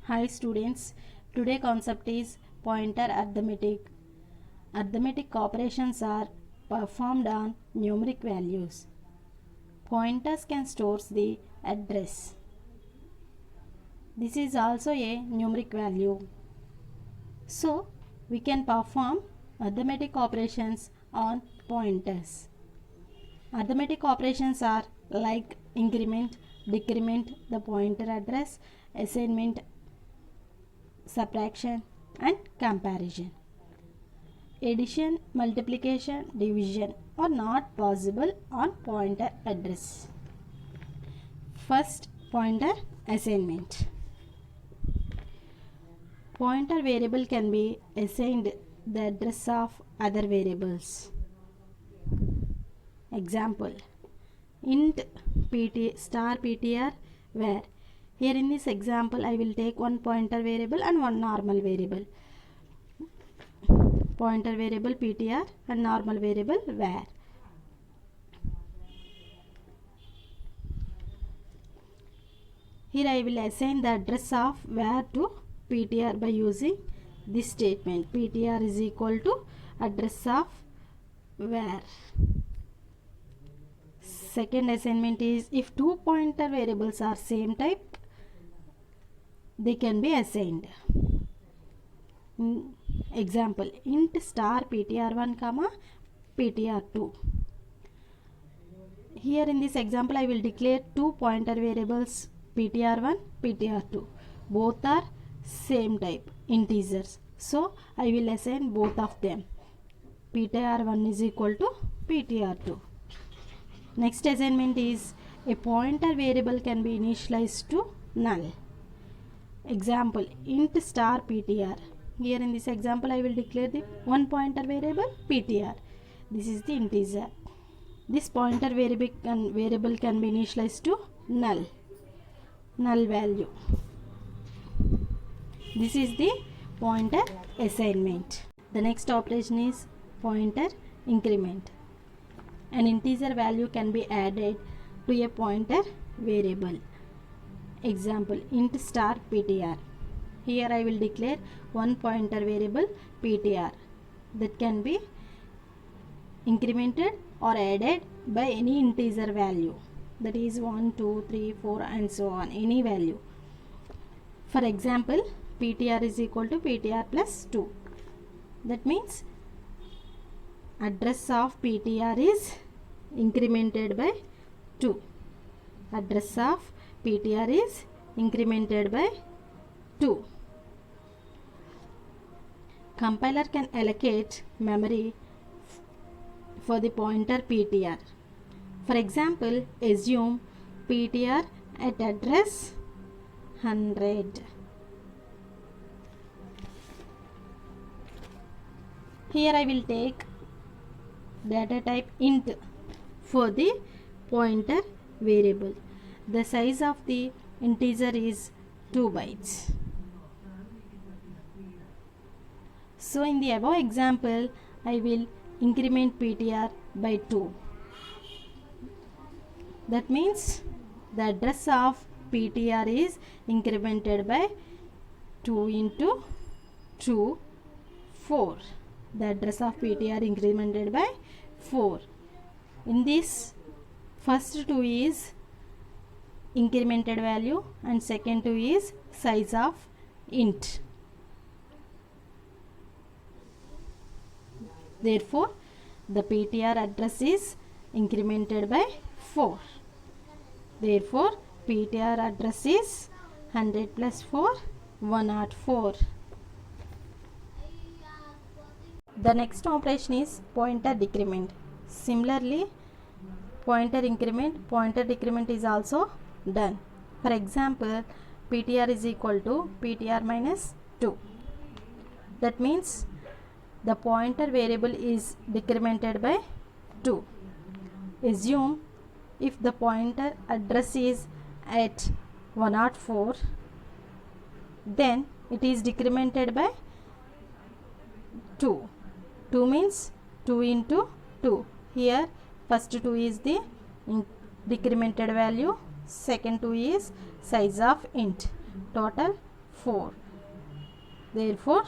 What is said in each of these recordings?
Hi students, today concept is pointer arithmetic. Arithmetic operations are performed on numeric values. Pointers can store the address. This is also a numeric value. So, we can perform arithmetic operations on pointers. Arithmetic operations are like increment, decrement, the pointer address, assignment, subtraction and comparison. Addition, multiplication, division are not possible on pointer address. First, pointer assignment. Pointer variable can be assigned the address of other variables. Example, int star ptr where. Here in this example I will take one pointer variable and one normal variable. Pointer variable ptr and normal variable where. Here I will assign the address of where to ptr by using this statement. Ptr is equal to address of where. Second assignment is if two pointer variables are same type, they can be assigned. Example, int star ptr1 comma ptr2. Here in this example I will declare two pointer variables ptr1 ptr2. Both are same type integers, so I will assign both of them. ptr1 is equal to ptr2. Next assignment is a pointer variable can be initialized to null. Example, int star ptr. Here in this example I will declare the one pointer variable ptr. This is the integer. This pointer variable can be initialized to null value. This is the pointer assignment. The next operation is pointer increment. An integer value can be added to a pointer variable. Example, int star ptr. Here I will declare one pointer variable ptr that can be incremented or added by any integer value, that is 1, 2, 3, 4 and so on, any value. For example, ptr is equal to ptr plus 2. That means address of ptr is incremented by 2. Address of ptr is incremented by 2. Compiler can allocate memory for the pointer ptr. For example, assume ptr at address 100. Here I will take data type int for the pointer variable. The size of the integer is 2 bytes. So in the above example, I will increment ptr by 2. That means the address of ptr is incremented by 2 into 2, 4. The address of ptr incremented by 4. In this, first 2 is incremented value and second 2 is size of int. Therefore, the ptr address is incremented by 4. Therefore, ptr address is 100 plus 4, 104. The next operation is pointer decrement. Similarly, pointer increment, pointer decrement is also done. For example, ptr is equal to ptr minus 2. That means the pointer variable is decremented by 2. Assume if the pointer address is at 104, then it is decremented by 2. 2 means 2 into 2. Here first 2 is the decremented value, second 2 is size of int. Total 4. Therefore,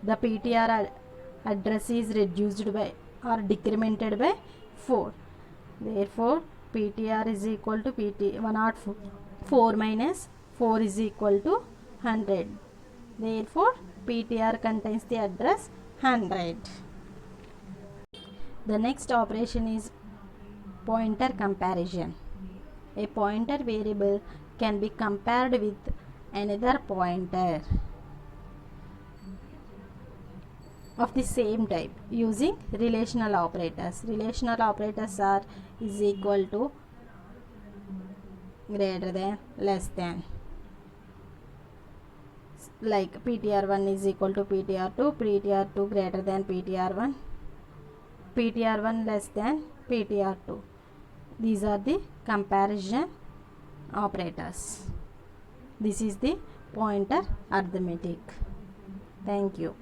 the PTR address is reduced by or decremented by 4. Therefore, PTR is equal to 104 minus 4 is equal to 100. Therefore, PTR contains the address 100. The next operation is pointer comparison. A pointer variable can be compared with another pointer of the same type using relational operators. Relational operators are is equal to, greater than, less than. Like PTR1 is equal to PTR2, PTR2 greater than PTR1, PTR1 less than PTR2. These are the comparison operators. This is the pointer arithmetic. Thank you.